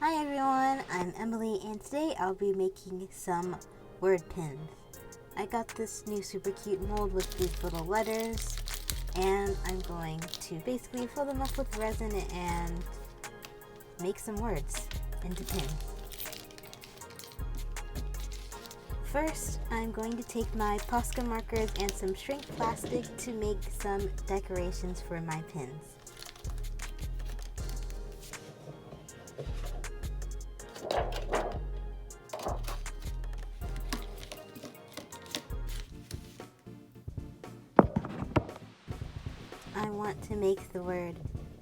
Hi everyone, I'm Emily and today I'll be making some word pins. I got this new super cute mold with these little letters and I'm going to basically fill them up with resin and make some words into pins. First, I'm going to take my Posca markers and some shrink plastic to make some decorations for my pins. I want to make the word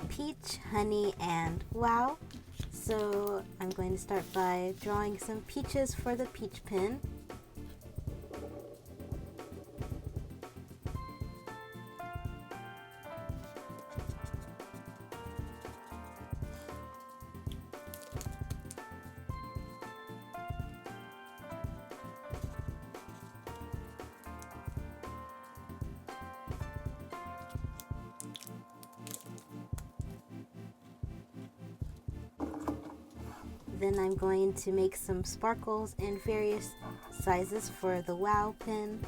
peach, honey, and wow. So I'm going to start by drawing some peaches for the peach pin. Then I'm going to make some sparkles in various sizes for the wow pin.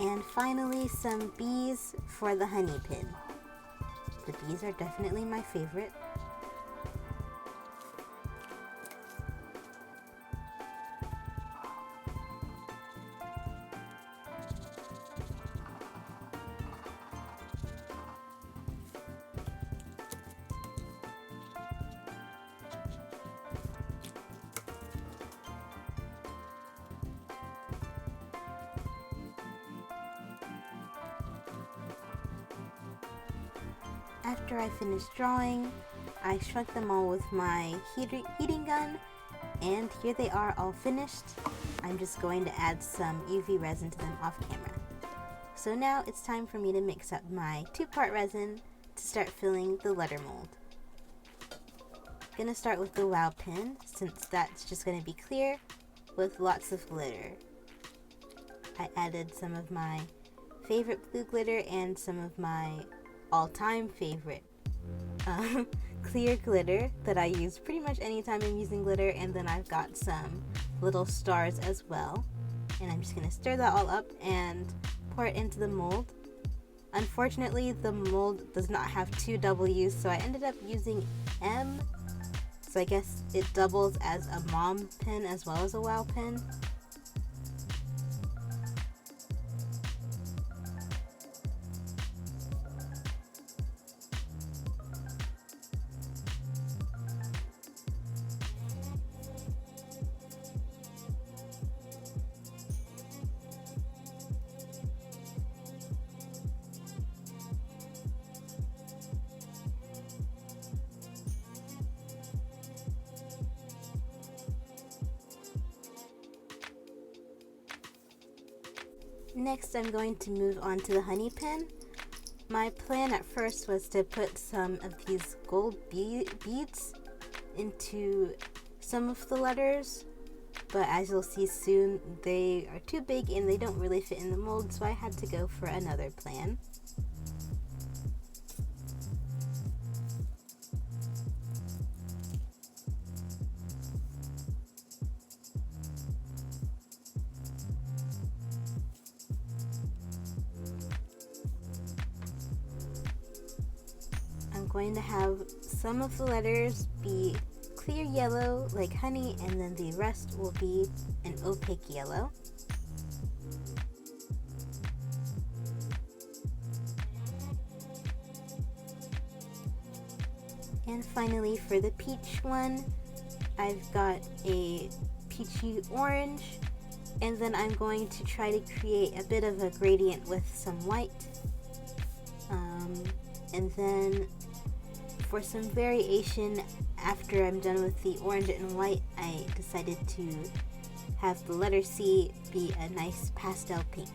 And finally, some bees for the honey pin. The bees are definitely my favorite. After I finished drawing, I shrunk them all with my heating gun, and here they are all finished. I'm just going to add some UV resin to them off camera. So now it's time for me to mix up my 2-part resin to start filling the letter mold. I'm gonna start with the wow pin, since that's just gonna be clear with lots of glitter. I added some of my favorite blue glitter and some of my all-time favorite clear glitter that I use pretty much anytime I'm using glitter, and then I've got some little stars as well, and I'm just gonna stir that all up and pour it into the mold. Unfortunately, the mold does not have 2 W's, so I ended up using M, so I guess it doubles as a mom pin as well as a wow pin. Next, I'm going to move on to the honey pin. My plan at first was to put some of these gold beads into some of the letters, but as you'll see soon, they are too big and they don't really fit in the mold, so I had to go for another plan. I'm going to have some of the letters be clear yellow like honey, and then the rest will be an opaque yellow. And finally, for the peach one, I've got a peachy orange, and then I'm going to try to create a bit of a gradient with some white. And then for some variation, after I'm done with the orange and white, I decided to have the letter C be a nice pastel pink.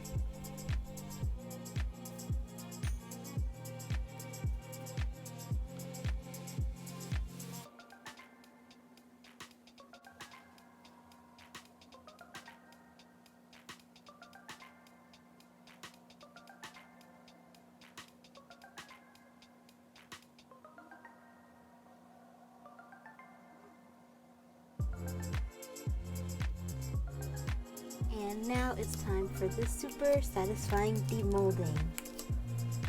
And now it's time for the super satisfying demolding.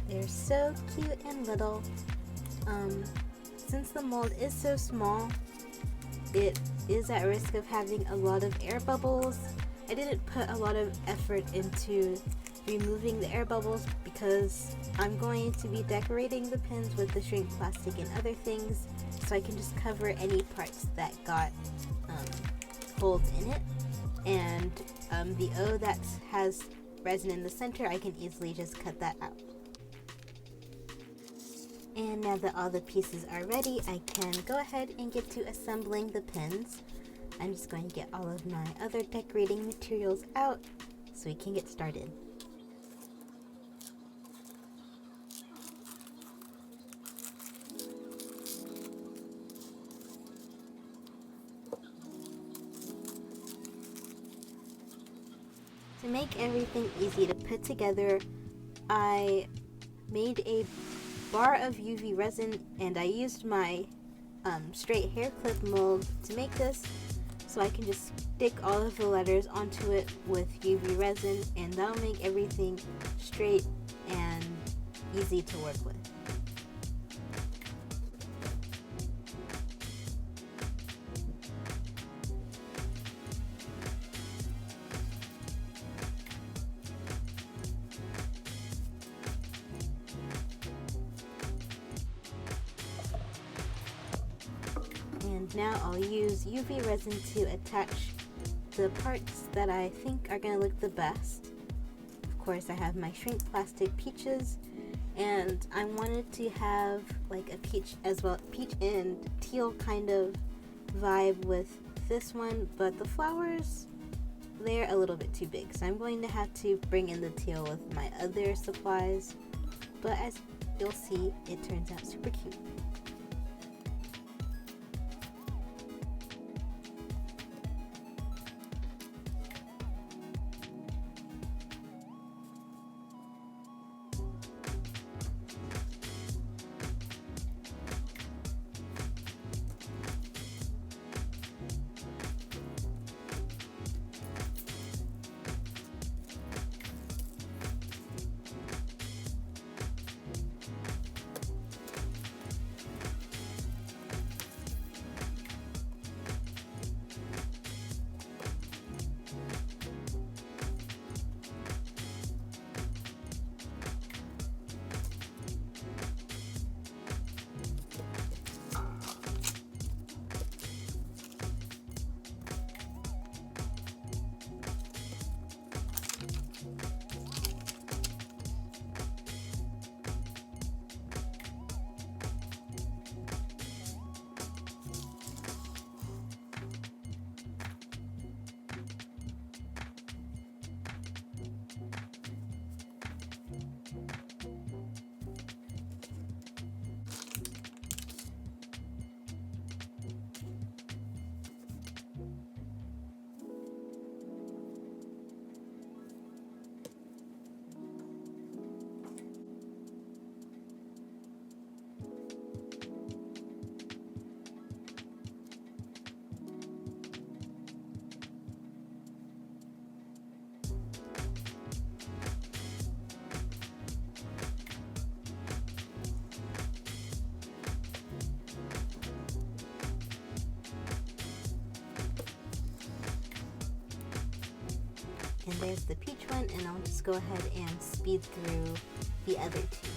They're so cute and little. Since the mold is so small, it is at risk of having a lot of air bubbles. I didn't put a lot of effort into removing the air bubbles because I'm going to be decorating the pins with the shrink plastic and other things, so I can just cover any parts that got holes in it. And the O that has resin in the center, I can easily just cut that out. And now that all the pieces are ready, I can go ahead and get to assembling the pins. I'm just going to get all of my other decorating materials out so we can get started. To make everything easy to put together, I made a bar of UV resin and I used my straight hair clip mold to make this, so I can just stick all of the letters onto it with UV resin, and that'll make everything straight and easy to work with. And now I'll use UV resin to attach the parts that I think are going to look the best. Of course, I have my shrink plastic peaches, and I wanted to have like a peach as well, peach and teal kind of vibe with this one, but the flowers, they're a little bit too big, so I'm going to have to bring in the teal with my other supplies, but as you'll see, it turns out super cute. And there's the peach one, and I'll just go ahead and speed through the other two.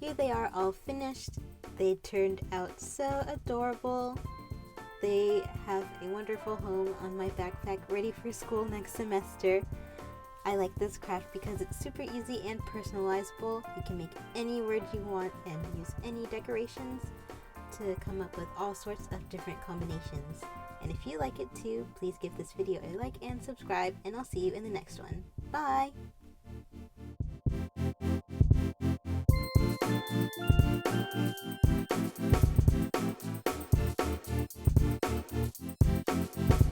here they are all finished. They turned out so adorable. They have a wonderful home on my backpack ready for school next semester. I like this craft because it's super easy and personalizable. You can make any word you want and use any decorations to come up with all sorts of different combinations. And if you like it too, please give this video a like and subscribe, and I'll see you in the next one. Bye!